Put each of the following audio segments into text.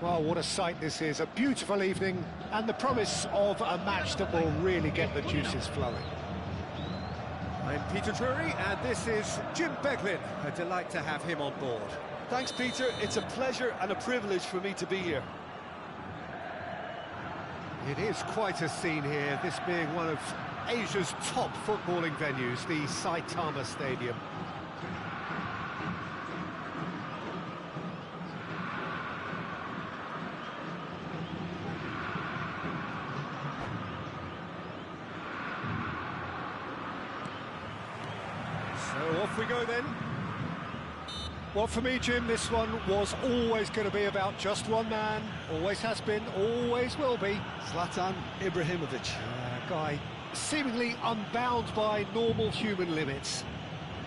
Well, what a sight this is. A beautiful evening and the promise of a match that will really get the juices flowing. I'm Peter Drury, and this is Jim Beglin. A delight to have him on board. Thanks, Peter. It's a pleasure and a privilege for me to be here. It is quite a scene here, this being one of Asia's top footballing venues, the Saitama Stadium. So off we go then. Well, for me, Jim, this one was always going to be about just one man. Always has been, always will be. Zlatan Ibrahimovic. A guy seemingly unbound by normal human limits.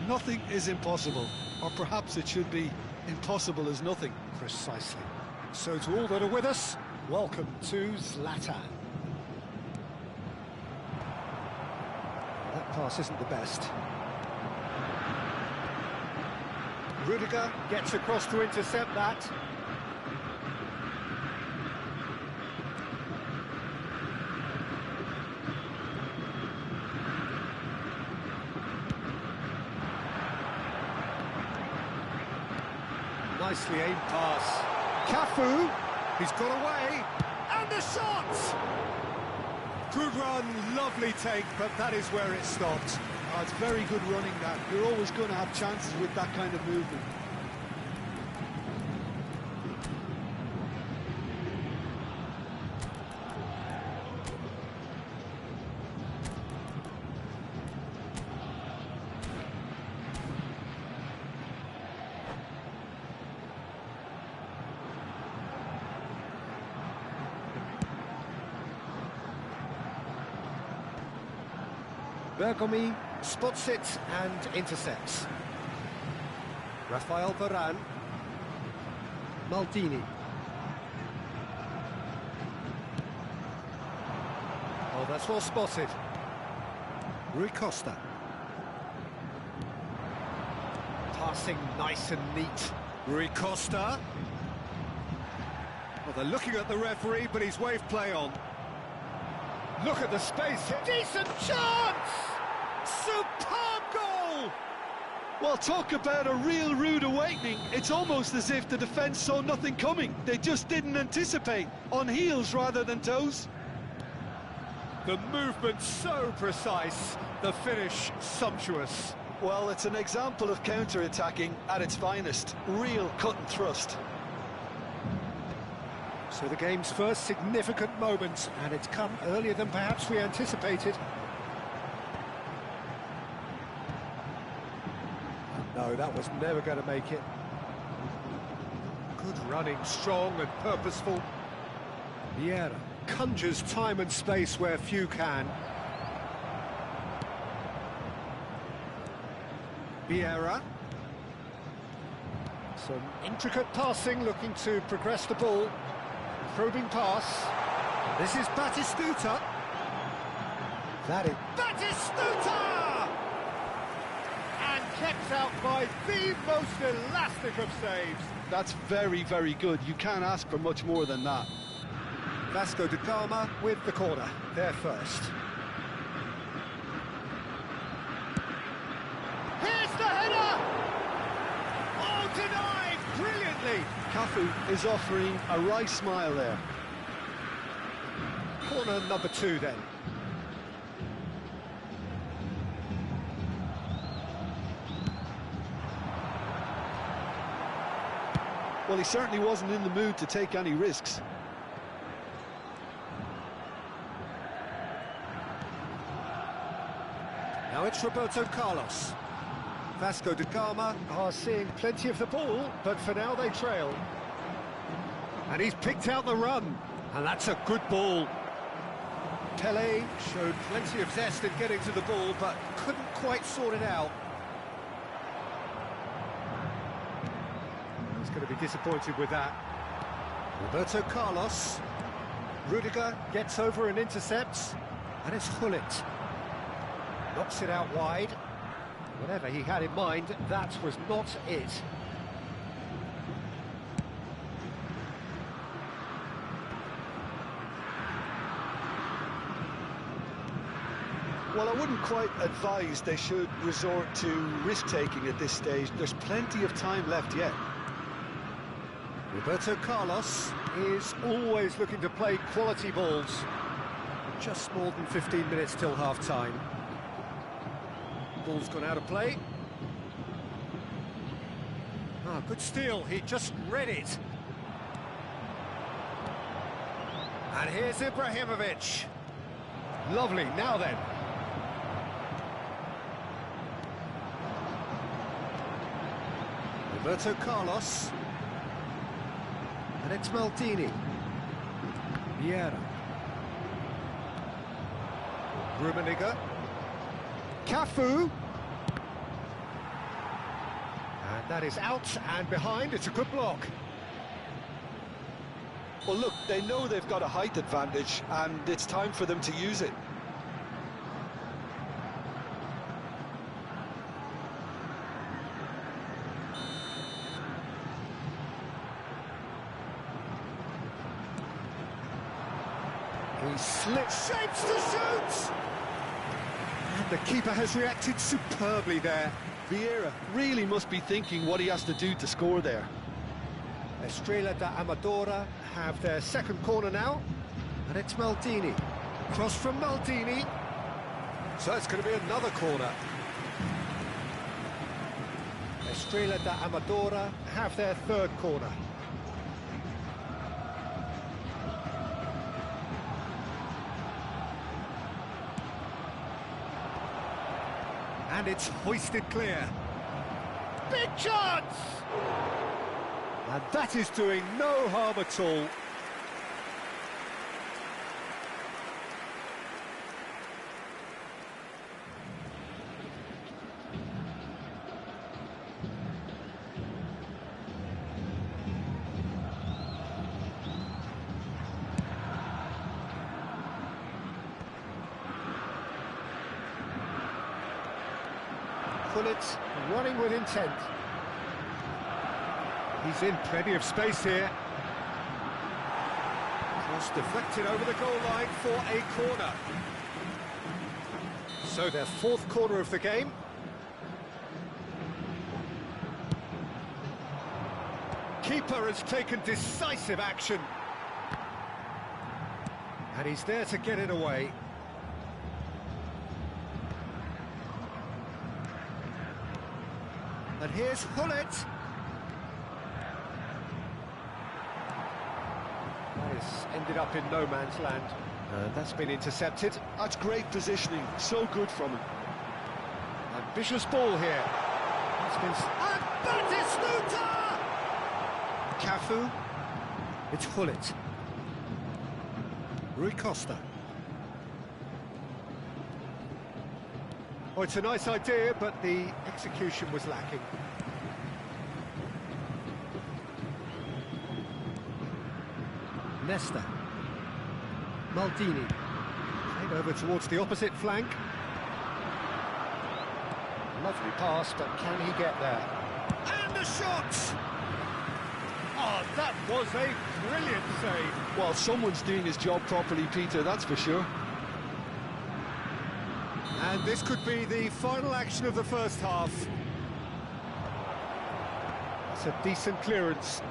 Nothing is impossible, or perhaps it should be impossible as nothing. Precisely. So to all that are with us, welcome to Zlatan. That pass isn't the best. Rudiger gets across to intercept that. Nicely aimed pass. Cafu, he's got away, and the shot! Good run, lovely take, but that is where it stopped. Oh, it's very good running that. You're always going to have chances with that kind of movement. Bergomi spots it and intercepts. Rafael Varane. Maldini. Oh, that's well spotted. Rui Costa. Passing nice and neat. Rui Costa. Well, they're looking at the referee, but he's waved play on. Look at the space. Decent chance! Superb goal! Well, talk about a real rude awakening. It's almost as if the defence saw nothing coming. They just didn't anticipate. On heels rather than toes. The movement so precise, the finish sumptuous. Well, it's an example of counter-attacking at its finest. Real cut and thrust. So the game's first significant moment, and it's come earlier than perhaps we anticipated. No, that was never going to make it. Good running, strong and purposeful. Vieira conjures time and space where few can. Vieira. Some intricate passing, looking to progress the ball. Probing pass. This is Batistuta. That is Batistuta! And kept out by the most elastic of saves. That's very, very good. You can't ask for much more than that. Vasco da Gama with the corner. There first. Here's the header! Oh, denied brilliantly! Cafu is offering a wry smile there. Corner number 2 then. Well, he certainly wasn't in the mood to take any risks. Now it's Roberto Carlos. Vasco da Gama are seeing plenty of the ball, but for now they trail. And he's picked out the run, and that's a good ball. Pele showed plenty of zest in getting to the ball, but couldn't quite sort it out. He's going to be disappointed with that. Roberto Carlos. Rudiger gets over and intercepts, and it's Hullet. Knocks it out wide. Whatever he had in mind, that was not it. Well, I wouldn't quite advise they should resort to risk-taking at this stage. There's plenty of time left yet. Roberto Carlos is always looking to play quality balls. Just more than 15 minutes till half-time. Ball's gone out of play. Ah, good steal, he just read it. And here's Ibrahimovic. Lovely, now then. Roberto Carlos. And it's Maldini. Vieira. Rummenigge. Cafu. And that is out and behind. It's a good block. Well, look, they know they've got a height advantage, and it's time for them to use it. He slips, shapes to shoot! And the keeper has reacted superbly there. Vieira really must be thinking what he has to do to score there. Estrela da Amadora have their second corner now, and it's Maldini. Cross from Maldini. So it's going to be another corner. Estrela da Amadora have their third corner. And it's hoisted clear. Big chance! And that is doing no harm at all. Pullet running with intent. He's in plenty of space here. Cross deflected over the goal line for a corner. So their fourth corner of the game. Keeper has taken decisive action. And he's there to get it away. And here's Hullet. This ended up in no man's land. That's been intercepted. That's great positioning, so good from him. Ambitious ball here. It's been... And Batistuta! Cafu. It's Hullet. Rui Costa. Oh, it's a nice idea, but the execution was lacking. Nesta. Maldini. Played over towards the opposite flank. Lovely pass, but can he get there? And the shot! Oh, that was a brilliant save. Well, someone's doing his job properly, Peter, that's for sure. And this could be the final action of the first half. That's a decent clearance.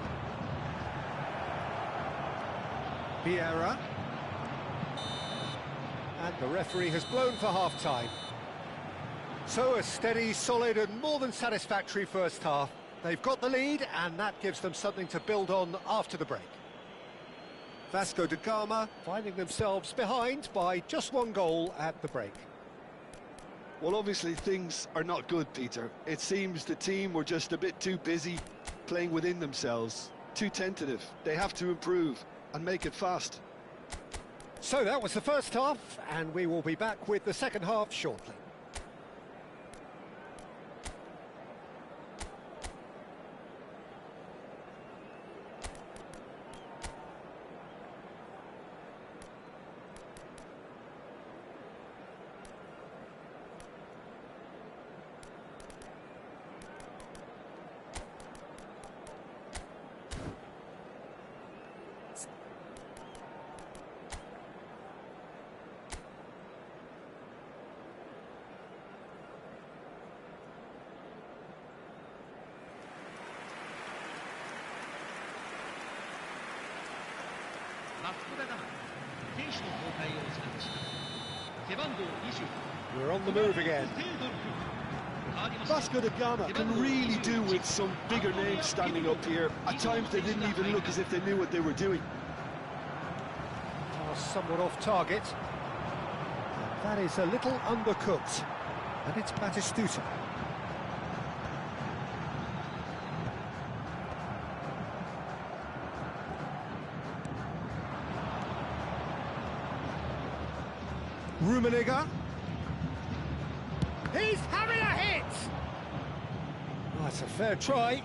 Vieira. And the referee has blown for half-time. So a steady, solid and more than satisfactory first half. They've got the lead and that gives them something to build on after the break. Vasco da Gama finding themselves behind by just one goal at the break. Well, obviously things are not good, Peter. It seems the team were just a bit too busy playing within themselves, too tentative. They have to improve and make it fast. So that was the first half, and we will be back with the second half shortly. We're on the move again. Vasco da Gama can really do with some bigger names standing up here. At times they didn't even look as if they knew what they were doing. Pass somewhat off target. And that is a little undercooked. And it's Batistuta. Rummenigge. He's having a hit! Oh, it's a fair try,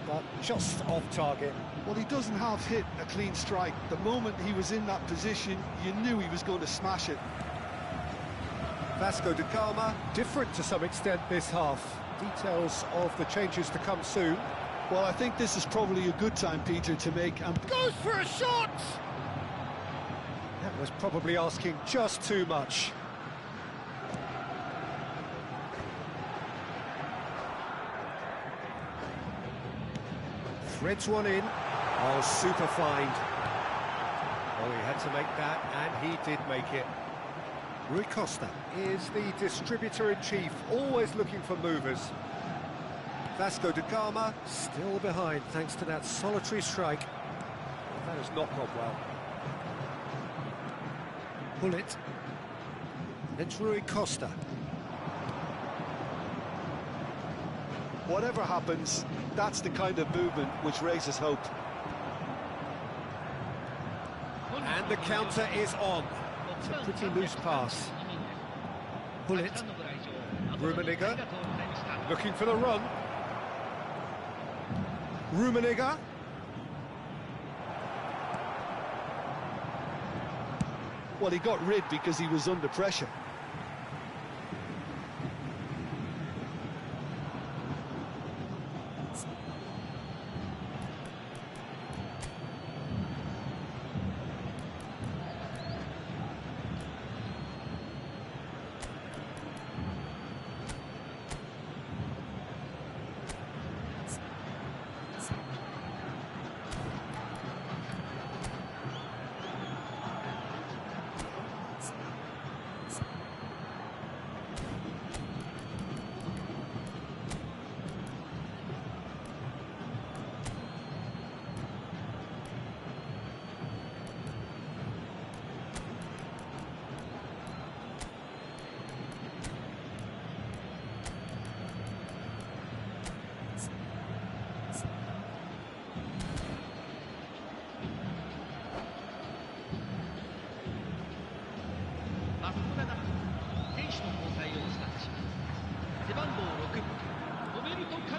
but just off target. Well, he doesn't have hit a clean strike. The moment he was in that position, you knew he was going to smash it. Vasco da Gama, different to some extent this half. Details of the changes to come soon. Well, I think this is probably a good time, Peter, to make... Goes for a shot! That was probably asking just too much. Threads one in. Oh, super find. Oh, he had to make that, and he did make it. Rui Costa is the distributor-in-chief, always looking for movers. Vasco da Gama still behind, thanks to that solitary strike. That has not gone well. Bullet. It's Rui Costa. Whatever happens, that's the kind of movement which raises hope. And the counter is on. It's a pretty loose pass. Bullet. Rummenigge. Looking for the run. Rummenigge. Well, he got rid because he was under pressure.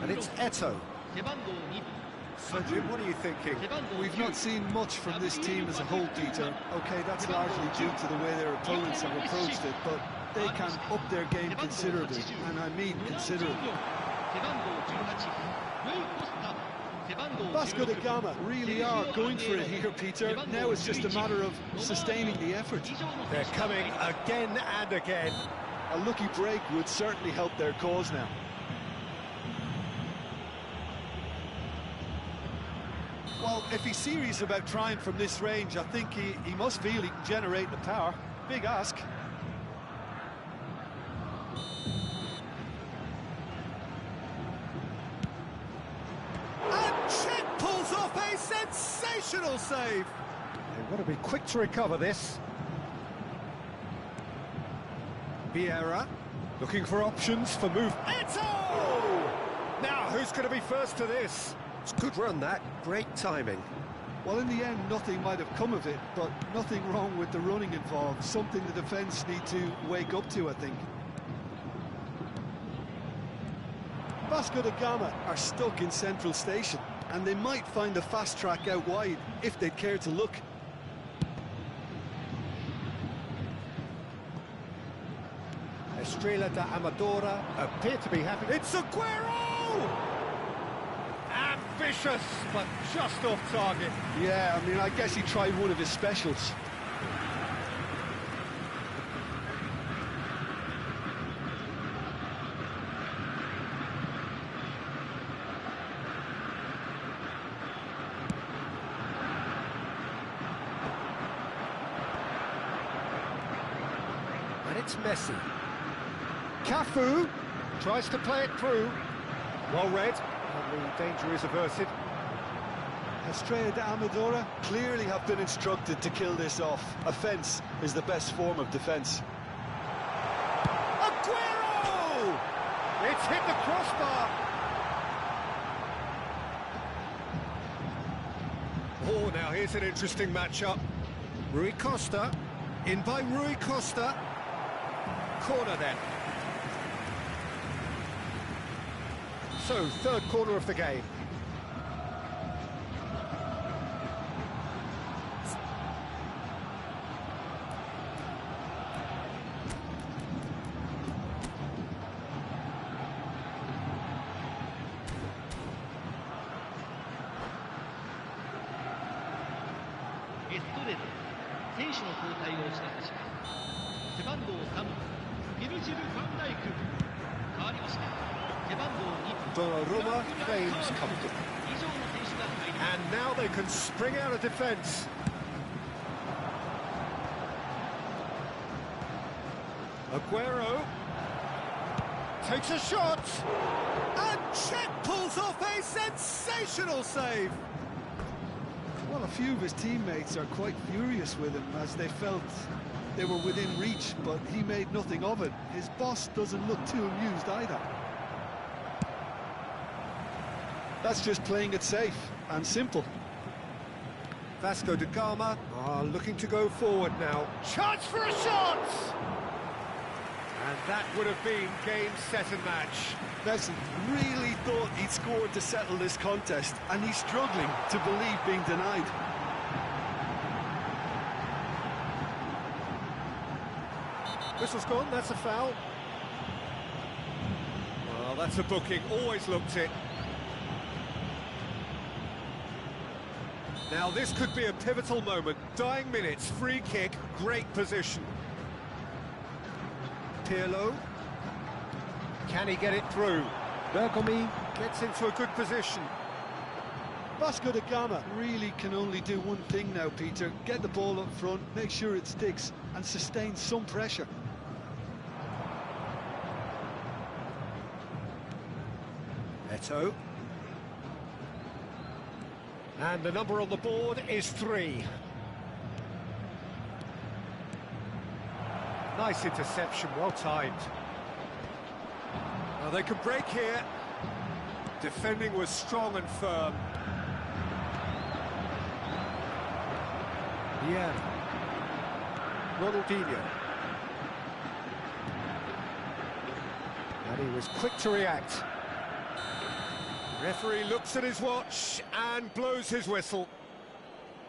And it's Eto. So, Jim, what are you thinking? We've not seen much from this team as a whole, Peter. OK, that's largely due to the way their opponents have approached it, but they can up their game considerably, and I mean considerably. Vasco da Gama really are going for it here, Peter. Now it's just a matter of sustaining the effort. They're coming again and again. A lucky break would certainly help their cause now. Well, if he's serious about trying from this range, I think he must feel he can generate the power. Big ask. And Chet pulls off a sensational save. They want to be quick to recover this. Vieira looking for options for move. Eto! Now, who's going to be first to this? It's a good run, that. Great timing. Well, in the end, nothing might have come of it, but nothing wrong with the running involved. Something the defence need to wake up to, I think. Vasco da Gama are stuck in Central Station, and they might find a fast track out wide if they'd care to look. Estrela da Amadora appear to be happy. It's Aguero! Ambitious, but just off target. Yeah, I mean, I guess he tried one of his specials. It's Messi. Cafu tries to play it through. Well read, and the danger is averted. Estrella de Amadora clearly have been instructed to kill this off. Offence is the best form of defence. Aguero! It's hit the crossbar. Oh, now here's an interesting matchup. Rui Costa, in by Rui Costa. Corner then. So, third corner of the game. Donnarumma claims comfort. And now they can spring out of defence. Aguero takes a shot. And Czech pulls off a sensational save. Well, a few of his teammates are quite furious with him as they felt they were within reach, but he made nothing of it. His boss doesn't look too amused either. That's just playing it safe and simple. Vasco da Gama are looking to go forward now. Chance for a shot! And that would have been game, set and match. Messi really thought he'd scored to settle this contest, and he's struggling to believe being denied. Whistle's gone, that's a foul. Well, that's a booking, always looked it. Now this could be a pivotal moment. Dying minutes, free kick, great position. Pirlo. Can he get it through? Bergomi gets into a good position. Vasco da Gama really can only do one thing now, Peter. Get the ball up front, make sure it sticks, and sustain some pressure. Eto. And the number on the board is 3. Nice interception, well timed. Well, they could break here. Defending was strong and firm. Yeah. Ronaldinho. And he was quick to react. Referee looks at his watch and blows his whistle.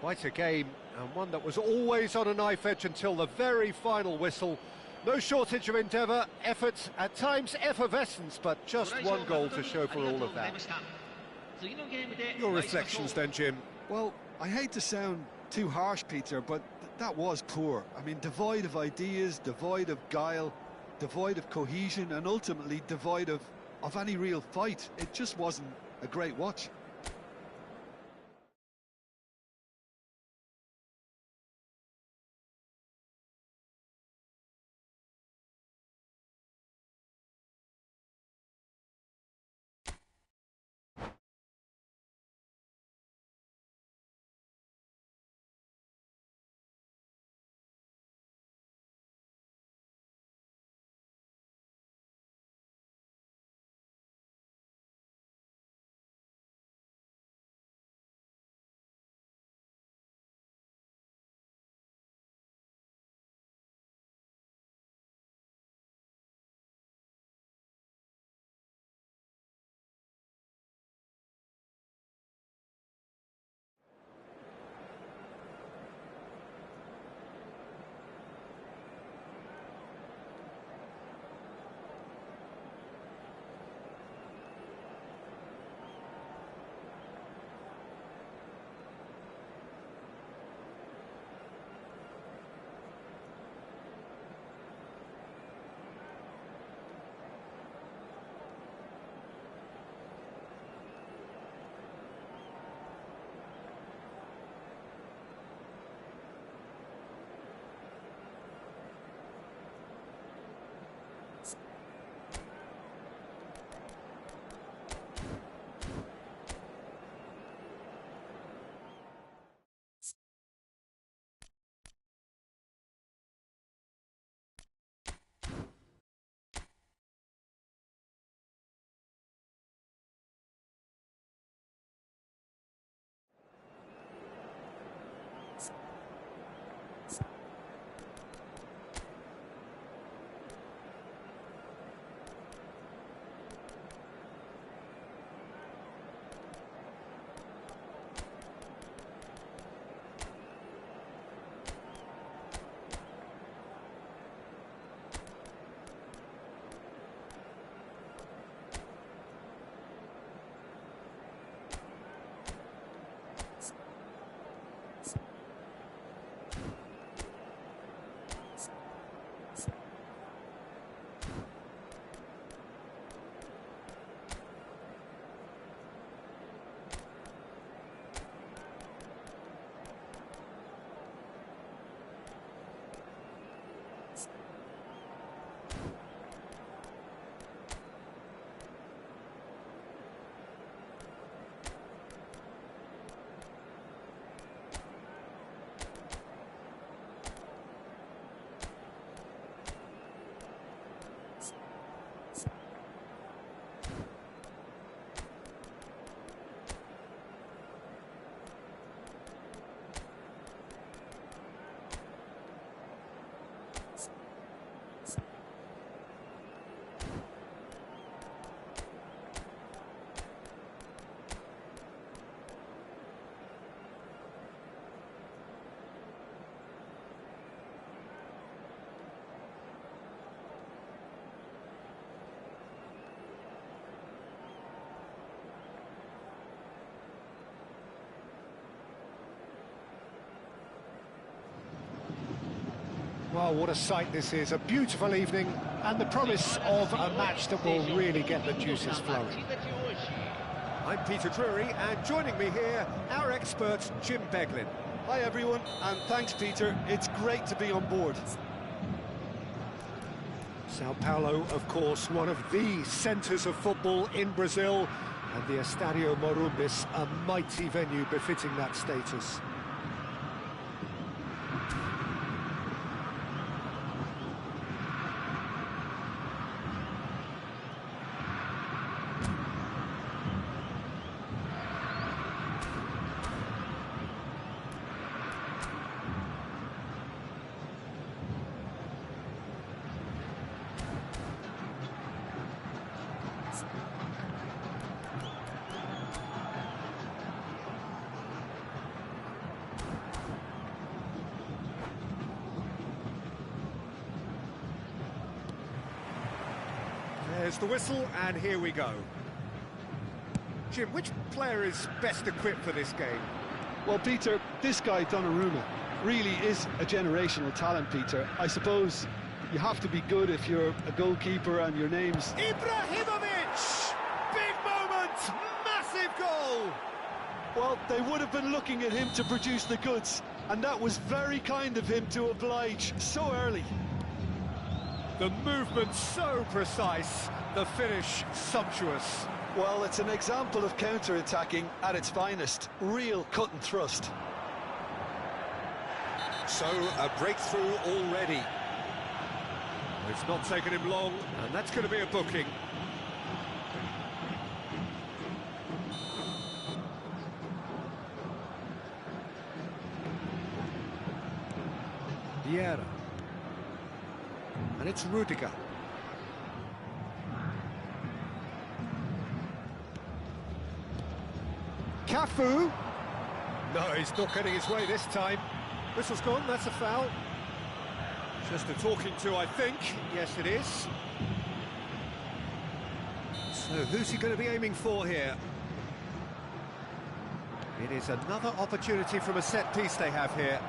Quite a game, and one that was always on a knife edge until the very final whistle. No shortage of endeavour, effort, at times effervescence, but just one goal to show for all of that. Your reflections then, Jim? Well, I hate to sound too harsh, Peter, but that was poor. I mean, devoid of ideas, devoid of guile, devoid of cohesion, and ultimately devoid of any real fight. It just wasn't a great watch. Well, what a sight this is. A beautiful evening and the promise of a match that will really get the juices flowing. I'm Peter Drury, and joining me here, our expert, Jim Beglin. Hi everyone, and thanks Peter. It's great to be on board. Sao Paulo, of course, one of the centres of football in Brazil, and the Estadio Morumbis, a mighty venue befitting that status. There's the whistle, and here we go. Jim, which player is best equipped for this game? Well, Peter, this guy, Donnarumma, really is a generational talent, Peter. I suppose you have to be good if you're a goalkeeper and your name's... Ibrahimovic! Big moment! Massive goal! Well, they would have been looking at him to produce the goods, and that was very kind of him to oblige so early. The movement so precise, the finish sumptuous. Well, it's an example of counter-attacking at its finest. Real cut and thrust. So, a breakthrough already. It's not taken him long, and that's going to be a booking. Vieira. And it's Rudiger. Cafu. No, he's not getting his way this time. Whistle's gone, that's a foul. Just a talking to, I think. Yes, it is. So, who's he going to be aiming for here? It is another opportunity from a set-piece they have here.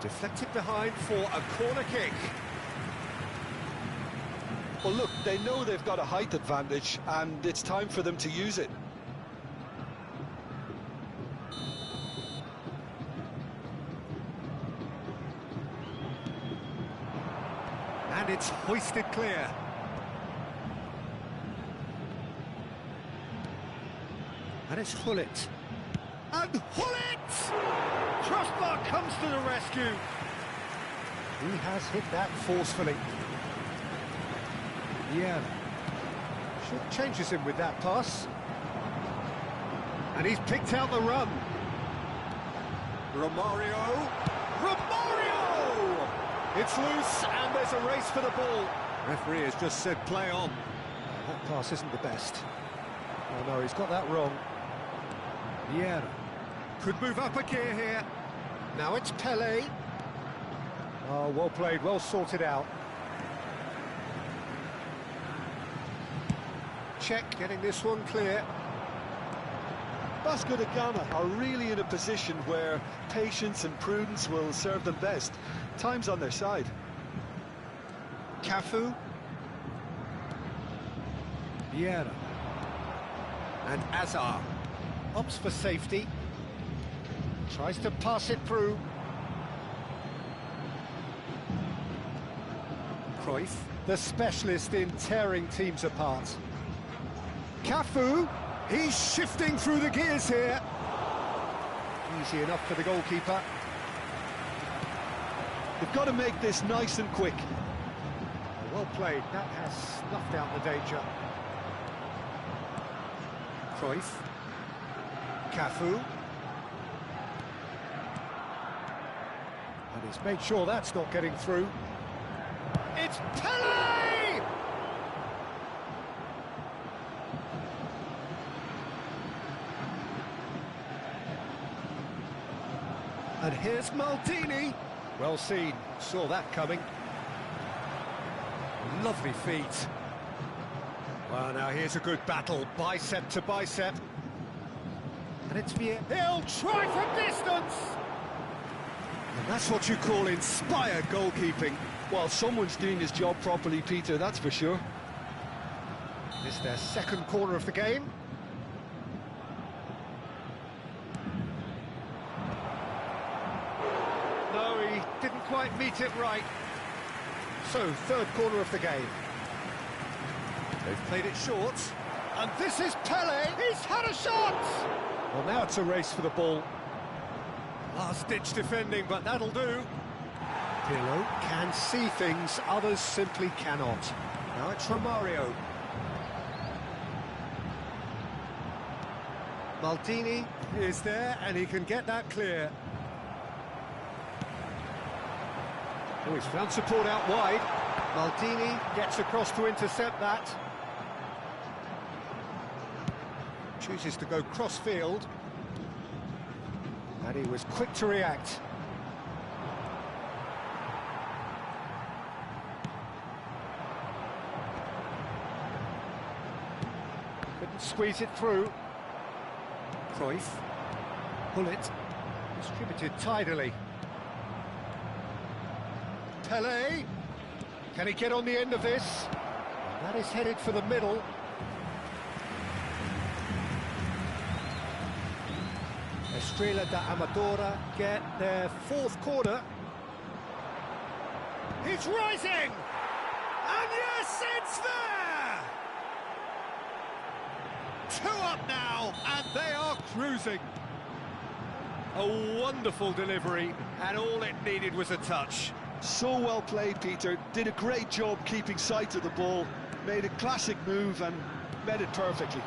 Deflected behind for a corner kick. Well, look, they know they've got a height advantage, and it's time for them to use it. And it's hoisted clear. And it's Hullet. And Hullet! Crossbar comes to the rescue. He has hit that forcefully. Yeah. Changes him with that pass. And he's picked out the run. Romario. Romario! It's loose, and there's a race for the ball. Referee has just said play on. That pass isn't the best. Oh no, he's got that wrong. Vieira. Could move up a gear here. Now it's Pele. Oh, well played, well sorted out. Check, getting this one clear. Vasco da Gama are really in a position where patience and prudence will serve them best. Time's on their side. Cafu. Vieira. And Azar. Opts for safety. Tries to pass it through. Cruyff. The specialist in tearing teams apart. Cafu. He's shifting through the gears here. Easy enough for the goalkeeper. They've got to make this nice and quick. Well played, that has snuffed out the danger. Cruyff. Cafu. And he's made sure that's not getting through. It's Pele! And here's Maldini. Well seen, saw that coming. Lovely feet. Well, now here's a good battle, bicep to bicep. And it's Vieira. He'll try from distance! And that's what you call inspired goalkeeping. Well, someone's doing his job properly, Peter, that's for sure. It's their second corner of the game. No, he didn't quite meet it right. So, third corner of the game. They've played it short. And this is Pele. He's had a shot! Well, now it's a race for the ball. Last-ditch defending, but that'll do. Pirlo can see things others simply cannot. Now it's Romario. Maldini is there, and he can get that clear. Oh, he's found support out wide. Maldini gets across to intercept that. Chooses to go cross-field. And he was quick to react. Couldn't squeeze it through. Cruyff. Pull it. Distributed tidily. Pele. Can he get on the end of this? That is headed for the middle. Estrela da Amadora get their fourth corner. He's rising! And yes, it's there! 2 up now, and they are cruising. A wonderful delivery, and all it needed was a touch. So well played, Peter. Did a great job keeping sight of the ball. Made a classic move and met it perfectly.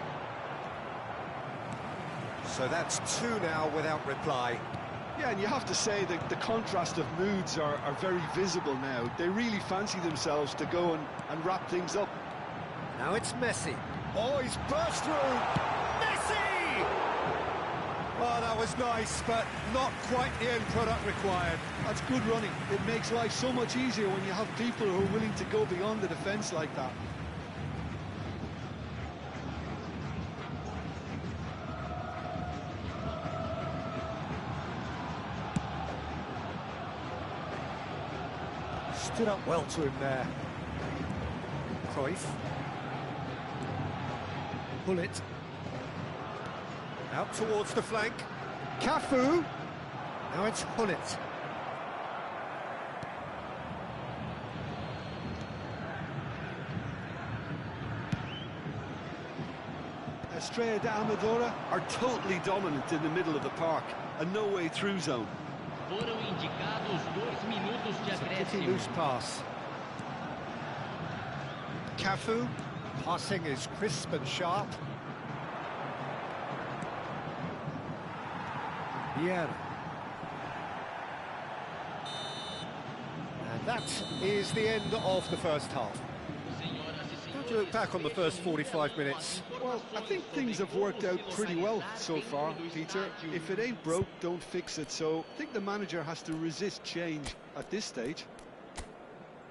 So that's 2 now without reply. Yeah, and you have to say that the contrast of moods are very visible now. They really fancy themselves to go and wrap things up. Now it's Messi. Oh, he's burst through! Messi! Oh, that was nice, but not quite the end product required. That's good running. It makes life so much easier when you have people who are willing to go beyond the defence like that. Stood up well to him there. Cruyff. Pull it. Out towards the flank. Cafu. Now it's Hullet. Estrella da Amadora are totally dominant in the middle of the park. A no-way through zone. Foram indicados 2 minutos de Pretty acréscimo. loose pass. Cafu. Passing is crisp and sharp. Vieira. And that is the end of the first half. How do you look back on the first 45 minutes? Well, I think things have worked out pretty well so far, Peter. If it ain't broke, don't fix it. So I think the manager has to resist change at this stage.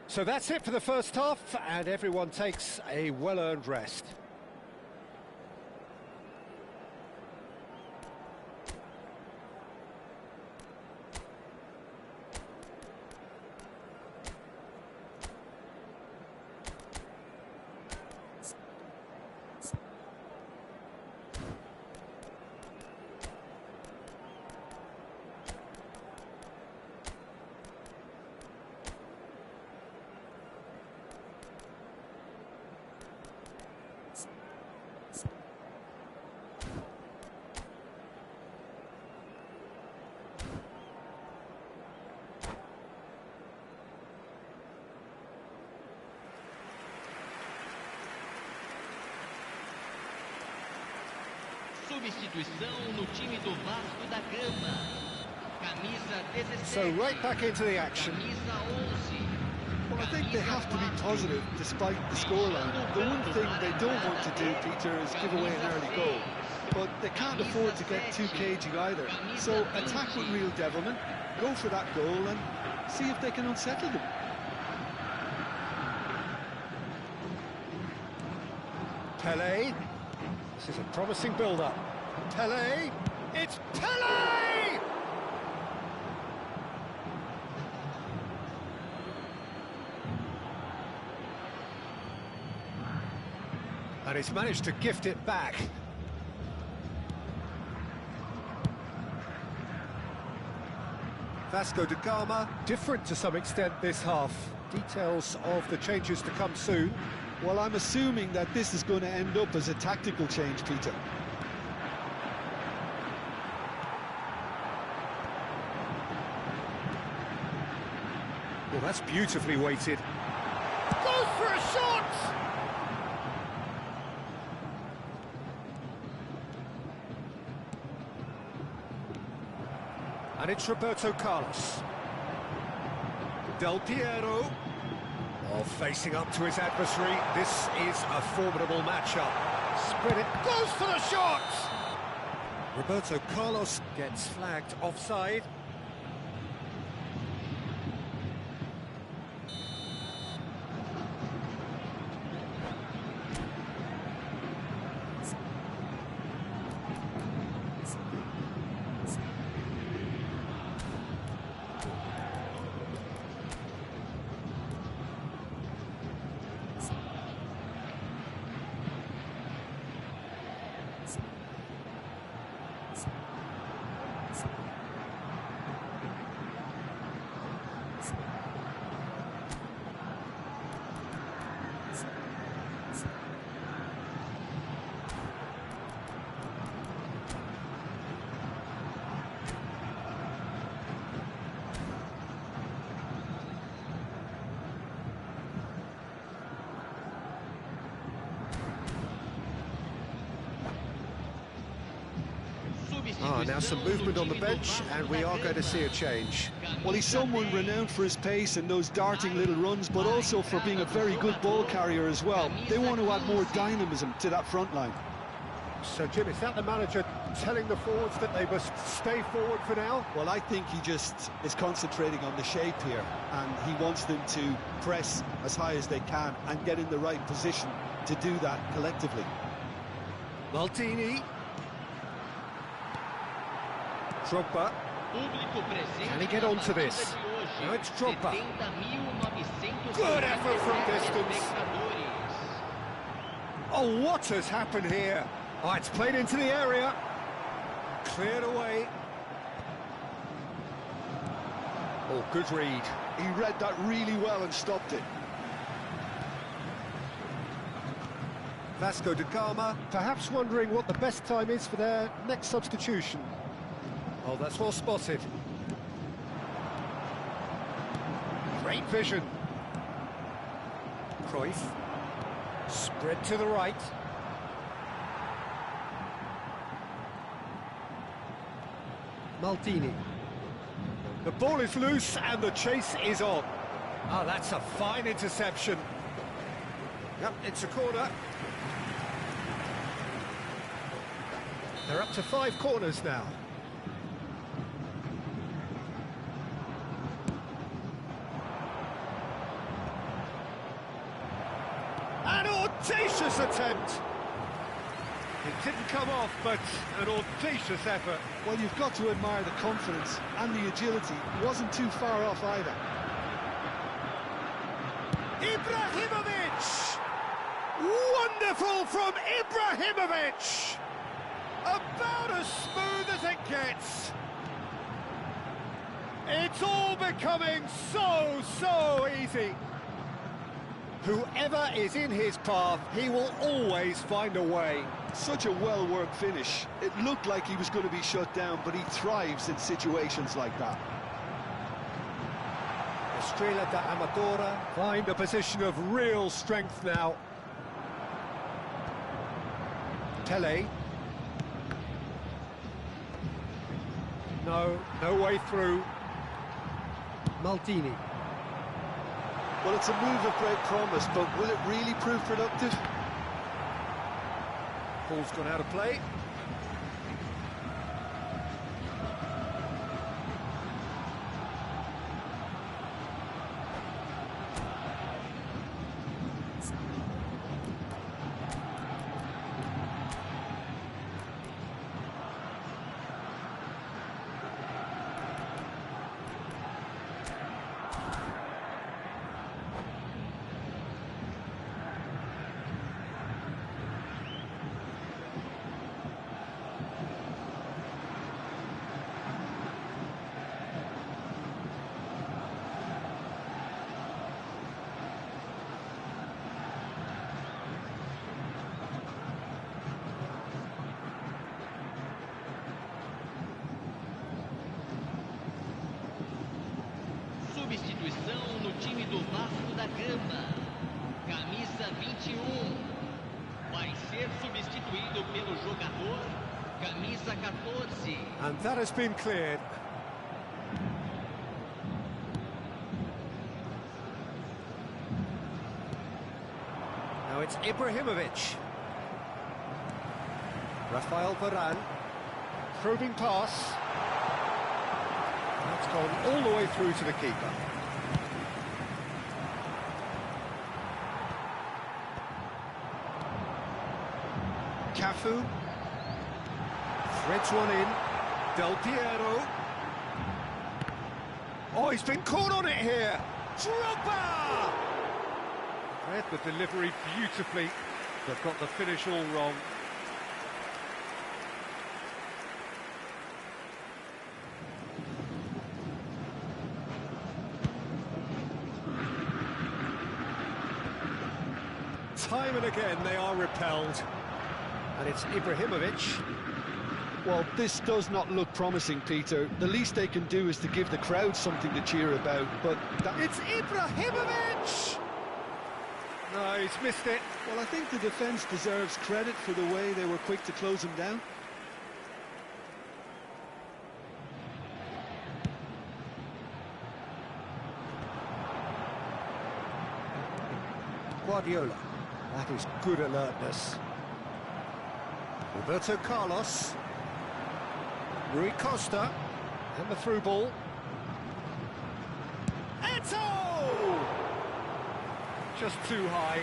So that's it for the first half, and everyone takes a well-earned rest. Substituição no time do Vasco da Gama. Camisa 17. So right back into the action. Camisa 11. Well, I think they have to be positive despite the scoreline. The one thing they don't want to do, Peter, is give away an early goal. But they can't afford to get too cagey either. So attack with real devilment, go for that goal and see if they can unsettle them. Pele. This is a promising build-up. Pele. It's Pele! And he's managed to gift it back. Vasco da Gama, different to some extent this half. Details of the changes to come soon. Well, I'm assuming that this is going to end up as a tactical change, Peter. Well, that's beautifully weighted. Goes for a shot! And it's Roberto Carlos. Del Piero. Oh, facing up to his adversary. This is a formidable matchup. Spread it. Goes for the shot! Roberto Carlos gets flagged offside. Now some movement on the bench, and we are going to see a change. Well, he's someone renowned for his pace and those darting little runs, but also for being a very good ball carrier as well. They want to add more dynamism to that front line. So, Jim, is that the manager telling the forwards that they must stay forward for now? Well, I think he just is concentrating on the shape here, and he wants them to press as high as they can and get in the right position to do that collectively. Maldini. Drogba. Can he get onto this? Now it's Drogba. Good effort from distance. Oh, what has happened here? Oh, it's played into the area. Cleared away. Oh, good read. He read that really well and stopped it. Vasco da Gama, perhaps wondering what the best time is for their next substitution. Oh, that's well spotted. Great vision. Cruyff. Spread to the right. Maldini. The ball is loose and the chase is on. Ah, that's a fine interception. Yep, it's a corner. They're up to 5 corners now. An audacious attempt. It didn't come off, but an audacious effort. Well, you've got to admire the confidence and the agility. It wasn't too far off either. Ibrahimovic! Wonderful from Ibrahimovic! About as smooth as it gets. It's all becoming so easy. Whoever is in his path, he will always find a way. Such a well-worked finish. It looked like he was going to be shut down, but he thrives in situations like that. Estrela da Amadora find a position of real strength now. Pele. No way through. Maldini. Well, it's a move of great promise, but will it really prove productive? Ball's gone out of play. time do Vasco da Gama. Camisa 21. Vai ser substituído pelo jogador camisa 14. And that has been cleared. Now it's Ibrahimovic. Rafael Varane. Probing pass. That's gone all the way through to the keeper. Cafu. Threads one in. Del Piero. Oh, he's been caught on it here. Drogba! Read the delivery beautifully, but got the finish all wrong. Time and again they are repelled. And it's Ibrahimovic. Well, this does not look promising, Peter. The least they can do is to give the crowd something to cheer about, but... It's Ibrahimovic! No, he's missed it. Well, I think the defence deserves credit for the way they were quick to close him down. Guardiola. That is good alertness. Roberto Carlos. Rui Costa. And the through ball. Eto! Just too high.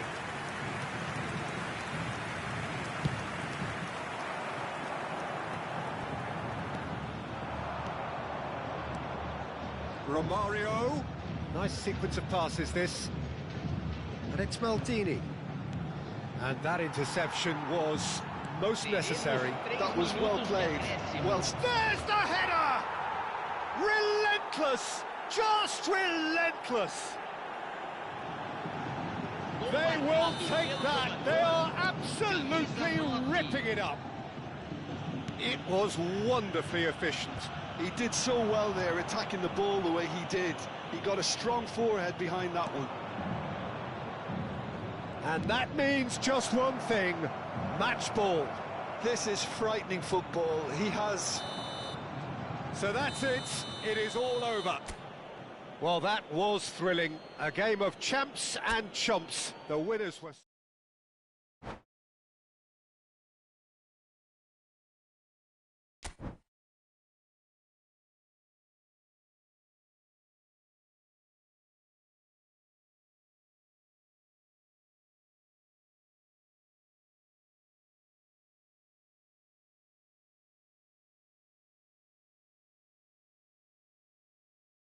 Romario. Nice sequence of passes, this. And it's Maldini. And that interception was most necessary. That was well played. Well, There's the header! Relentless! Just relentless! They will take that. They are absolutely ripping it up. It was wonderfully efficient. he did so well there, attacking the ball the way he did. He got a strong forehead behind that one. And that means just one thing, match ball. This is frightening football. He has... So that's it, it is all over. Well, that was thrilling. A game of champs and chumps. The winners were...